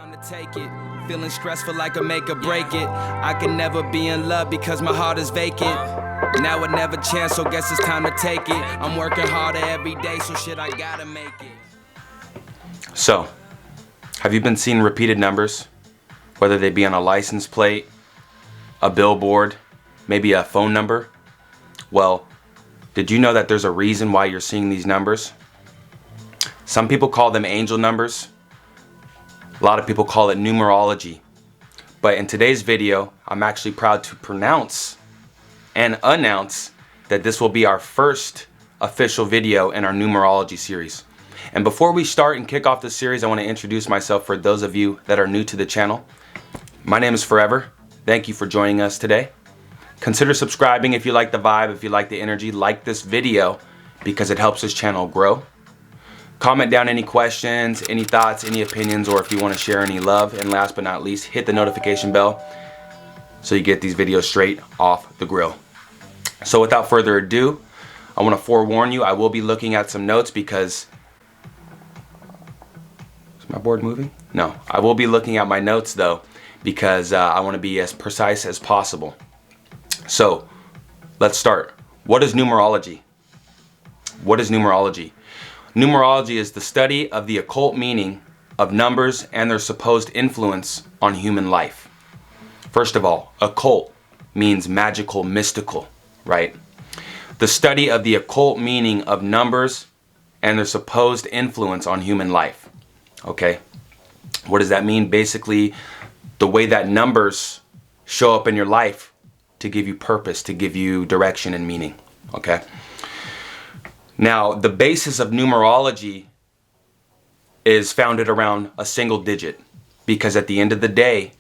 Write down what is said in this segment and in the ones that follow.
time to take it. Feeling stressful like a make or break it. I can never be in love because my heart is vacant. Now it never chance, so guess it's time to take it. I'm working harder every day, so shit, I gotta make it. So, have you been seeing repeated numbers? Whether they be on a license plate, a billboard, maybe a phone number? Well, did you know that there's a reason why you're seeing these numbers? Some people call them angel numbers. A lot of people call it numerology. But in today's video, I'm actually proud to pronounce and announce that this will be our first official video in our numerology series. And before we start and kick off the series, I want to introduce myself for those of you that are new to the channel. My name is Forever. Thank you for joining us today. Consider subscribing if you like the vibe, if you like the energy, like this video because it helps this channel grow. Comment down any questions, any thoughts, any opinions, or if you want to share any love. And last but not least, hit the notification bell so you get these videos straight off the grill. So without further ado, I want to forewarn you, I will be looking at some notes because... Is my board moving? No. I will be looking at my notes though because I want to be as precise as possible. So let's start. What is numerology? What is numerology? Numerology is the study of the occult meaning of numbers and their supposed influence on human life. First of all, occult means magical, mystical, right? The study of the occult meaning of numbers and their supposed influence on human life. Okay? What does that mean? Basically, the way that numbers show up in your life to give you purpose, to give you direction and meaning. Okay? Now, the basis of numerology is founded around a single digit because at the end of the day,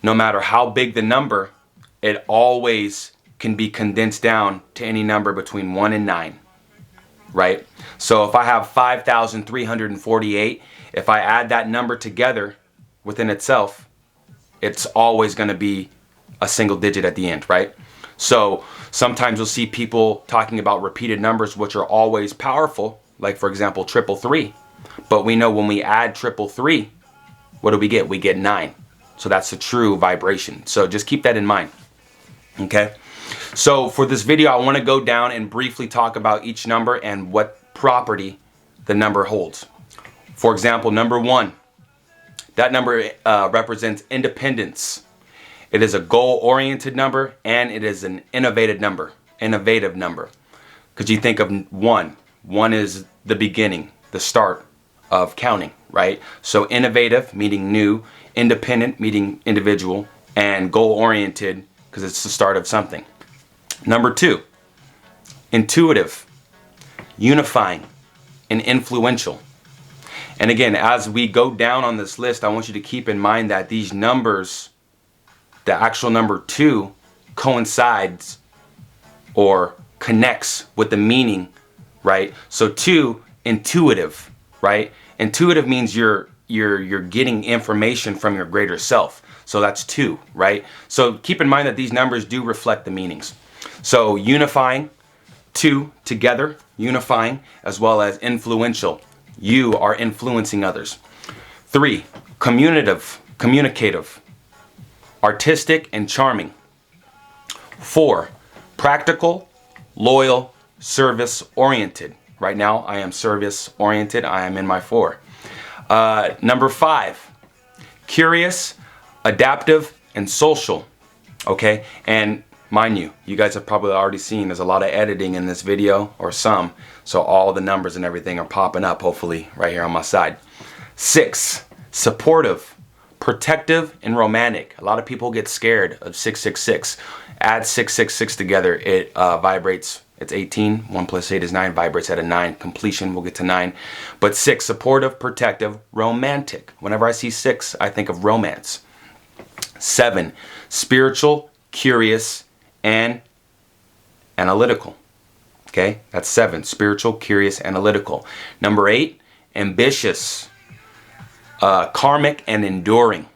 no matter how big the number, it always can be condensed down to any number between 1 and 9, right? So if I have 5,348, if I add that number together within itself, it's always going to be a single digit at the end, right? So sometimes you'll see people talking about repeated numbers which are always powerful, like for example 333. But we know when we add 333, what do we get? We get 9. So that's the true vibration. So just keep that in mind. Okay? So for this video, I want to go down and briefly talk about each number and what property the number holds. For example, number 1. That number represents independence. It is a goal-oriented number, and it is an innovative number. Because you think of 1. 1 is the beginning, the start of counting, right? So innovative, meaning new, independent, meaning individual, and goal-oriented, because it's the start of something. Number 2, intuitive, unifying, and influential. And again, as we go down on this list, I want you to keep in mind that these numbers, the actual number 2 coincides or connects with the meaning, right? So 2, intuitive, right? Intuitive means you're getting information from your greater self. So that's 2, right? So keep in mind that these numbers do reflect the meanings. So unifying, 2 together, unifying, as well as influential. You are influencing others. 3, communicative, artistic and charming. 4, practical, loyal, service oriented. Right now I am service oriented. I am in my 4. Number 5, curious, adaptive, and social. Okay, and mind you, you guys have probably already seen there's a lot of editing in this video, or some, so all the numbers and everything are popping up hopefully right here on my side. 6, supportive, protective, and romantic. A lot of people get scared of 666. Add 666 together, it vibrates. It's 18. 1 plus 8 is 9. Vibrates at a 9. Completion, we'll get to 9. But 6, supportive, protective, romantic. Whenever I see 6, I think of romance. 7, spiritual, curious, and analytical. Okay, that's 7. Spiritual, curious, analytical. Number 8, ambitious, karmic, and enduring.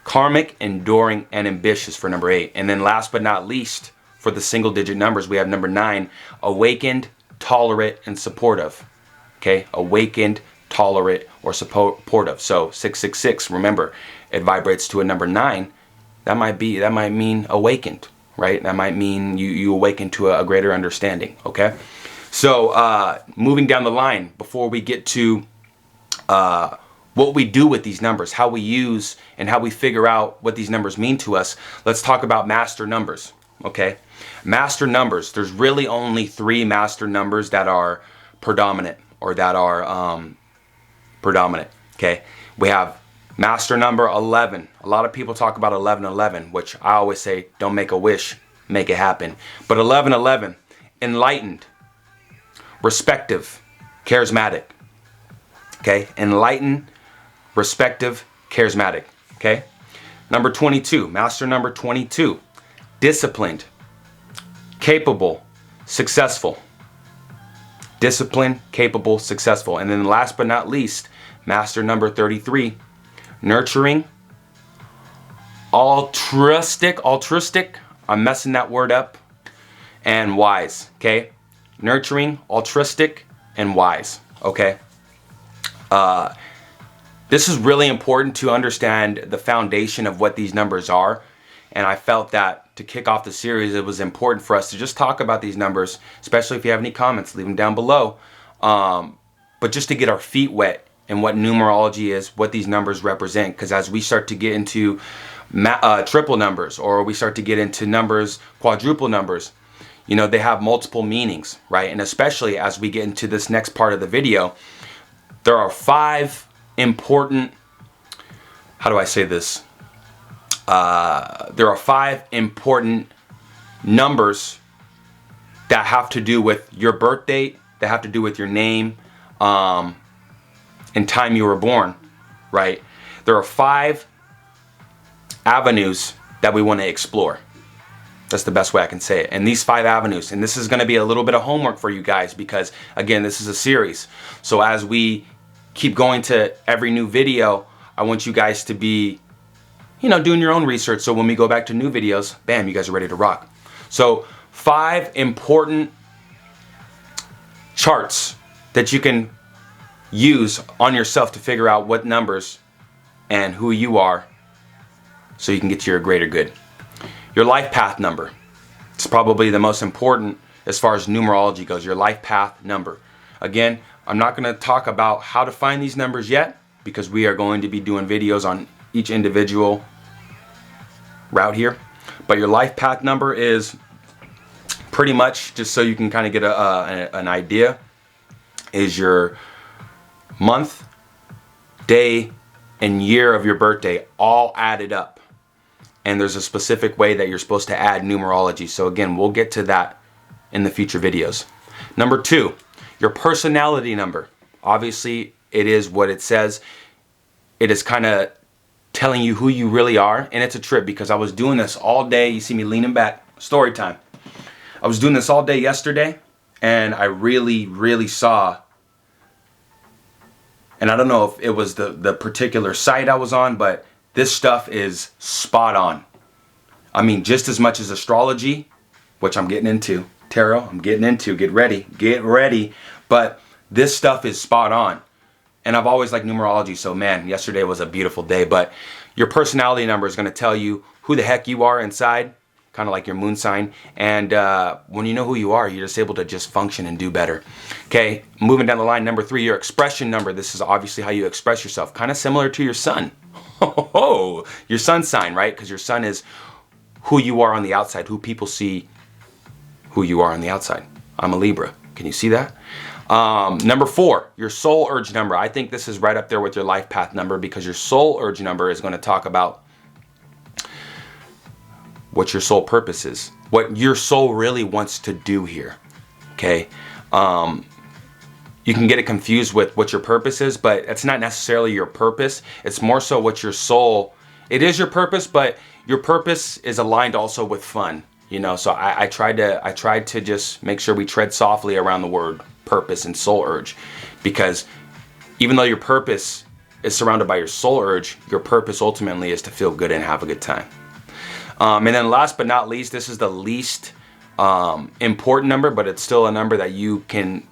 Karmic, enduring, and ambitious for number 8. And then last but not least, for the single digit numbers, we have number 9, awakened, tolerant, and supportive. Okay, awakened, tolerant, or supportive. So 666, remember, it vibrates to a number 9. That might mean awakened, right? That might mean you awaken to a greater understanding, okay? So moving down the line, before we get to what we do with these numbers, how we use and how we figure out what these numbers mean to us, let's talk about master numbers, okay? Master numbers, there's really only 3 master numbers that are predominant, or that are predominant, okay? We have master number 11. A lot of people talk about 1111, which I always say, don't make a wish, make it happen. But 1111, enlightened, respective, charismatic, okay? Enlightened, respective, charismatic, okay? Number 22, master number 22, disciplined, capable, successful. Disciplined, capable, successful. And then last but not least, master number 33, nurturing, altruistic, I'm messing that word up, and wise, okay? Nurturing, altruistic, and wise, okay? This is really important to understand the foundation of what these numbers are. And I felt that to kick off the series, it was important for us to just talk about these numbers, especially if you have any comments, leave them down below. But just to get our feet wet in what numerology is, what these numbers represent. Because as we start to get into triple numbers, or we start to get into numbers, quadruple numbers, you know, they have multiple meanings, right? And especially as we get into this next part of the video, there are 5 important, how do I say this? There are 5 important numbers that have to do with your birth date, that have to do with your name, and time you were born, right? There are 5 avenues that we want to explore. That's the best way I can say it. And these 5 avenues, and this is going to be a little bit of homework for you guys, because again, this is a series. So as we keep going to every new video, I want you guys to be, you know, doing your own research. So when we go back to new videos, bam, you guys are ready to rock. So 5 important charts that you can use on yourself to figure out what numbers and who you are, so you can get to your greater good. Your life path number. It's probably the most important as far as numerology goes, your life path number. Again, I'm not going to talk about how to find these numbers yet, because we are going to be doing videos on each individual route here. But your life path number is pretty much, just so you can kind of get an idea, is your month, day, and year of your birthday all added up. And there's a specific way that you're supposed to add numerology. So again, we'll get to that in the future videos. Number 2, your personality number. Obviously, it is what it says. It is kind of telling you who you really are. And it's a trip, because I was doing this all day. You see me leaning back. Story time. I was doing this all day yesterday, and I really saw, and I don't know if it was the particular site I was on, but this stuff is spot on. I mean, just as much as astrology, which I'm getting into, tarot, I'm getting into, get ready. But this stuff is spot on. And I've always liked numerology, so man, yesterday was a beautiful day. But your personality number is going to tell you who the heck you are inside, kind of like your moon sign. And when you know who you are, you're just able to just function and do better. Okay, moving down the line, number 3, your expression number. This is obviously how you express yourself, kind of similar to your sun. Oh, your sun sign, right? Because your sun is who you are on the outside, who people see who you are on the outside. I'm a Libra. Can you see that? Number 4, your soul urge number. I think this is right up there with your life path number, because your soul urge number is going to talk about what your soul purpose is, what your soul really wants to do here. Okay. You can get it confused with what your purpose is, but it's not necessarily your purpose. It's more so what your soul, it is your purpose, but your purpose is aligned also with fun, you know? So I tried to just make sure we tread softly around the word purpose and soul urge, because even though your purpose is surrounded by your soul urge, your purpose ultimately is to feel good and have a good time. And then last but not least, this is the least important number, but it's still a number that you can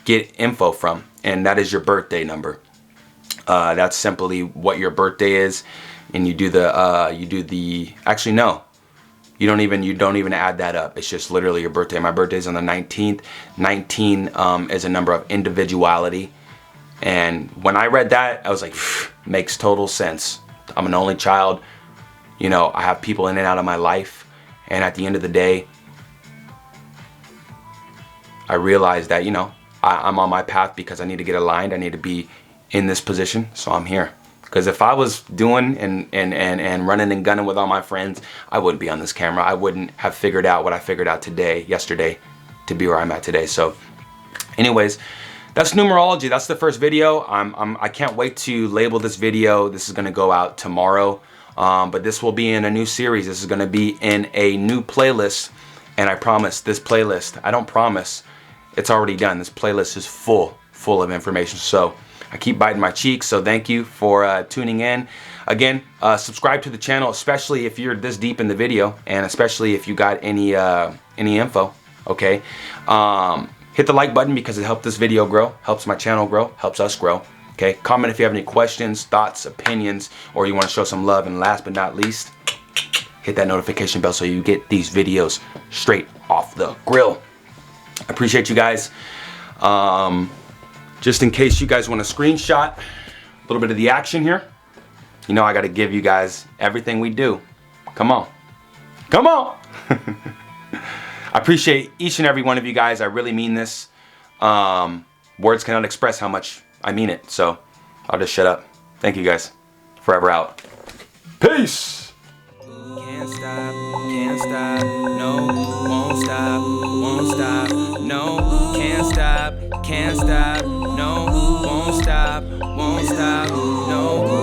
get info from, and that is your birthday number. That's simply what your birthday is, and you do the actually no, you don't even add that up. It's just literally your birthday. My birthday's on the 19th. 19 is a number of individuality, and when I read that, I was like, makes total sense. I'm an only child. You know, I have people in and out of my life, and at the end of the day, I realized that, you know, I'm on my path because I need to get aligned. I need to be in this position, so I'm here. Because if I was doing and running and gunning with all my friends, I wouldn't be on this camera. I wouldn't have figured out what I figured out yesterday, to be where I'm at today. So anyways, that's numerology. That's the first video. I can't wait to label this video. This is gonna go out tomorrow, but this will be in a new series. This is gonna be in a new playlist, and I promise this playlist, I don't promise, it's already done. This playlist is full of information. So I keep biting my cheeks, so thank you for tuning in. Again, subscribe to the channel, especially if you're this deep in the video, and especially if you got any info, okay? Hit the like button because it helped this video grow, helps my channel grow, helps us grow, okay? Comment if you have any questions, thoughts, opinions, or you want to show some love. And last but not least, hit that notification bell so you get these videos straight off the grill. I appreciate you guys. Just in case you guys want to screenshot a little bit of the action here, you know I got to give you guys everything we do. Come on. Come on. I appreciate each and every one of you guys. I really mean this. Words cannot express how much I mean it. So I'll just shut up. Thank you guys. Forever out. Peace. Can't stop, no, won't stop, no, can't stop, no, won't stop, no.